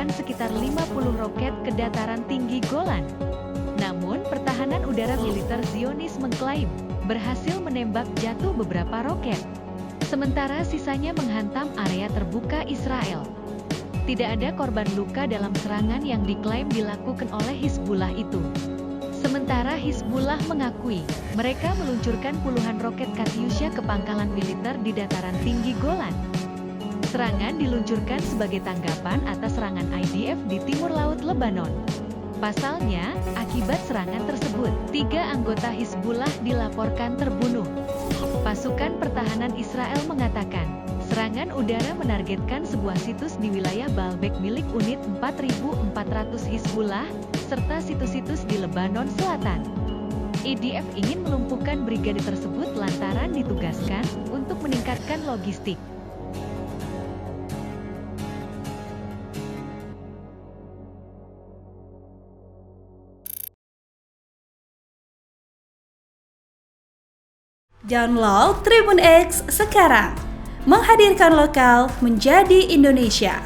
meluncurkan sekitar 50 roket ke dataran tinggi Golan. Namun, pertahanan udara militer Zionis mengklaim berhasil menembak jatuh beberapa roket. Sementara sisanya menghantam area terbuka Israel. Tidak ada korban luka dalam serangan yang diklaim dilakukan oleh Hizbullah itu. Sementara Hizbullah mengakui, mereka meluncurkan puluhan roket Katyusha ke pangkalan militer di dataran tinggi Golan. Serangan diluncurkan sebagai tanggapan atas serangan IDF di timur laut Lebanon. Pasalnya, akibat serangan tersebut, 3 anggota Hizbullah dilaporkan terbunuh. Pasukan pertahanan Israel mengatakan, serangan udara menargetkan sebuah situs di wilayah Baalbek milik unit 4400 Hizbullah, serta situs-situs di Lebanon Selatan. IDF ingin melumpuhkan brigade tersebut lantaran ditugaskan untuk meningkatkan logistik. Download Tribun X sekarang, menghadirkan lokal menjadi Indonesia.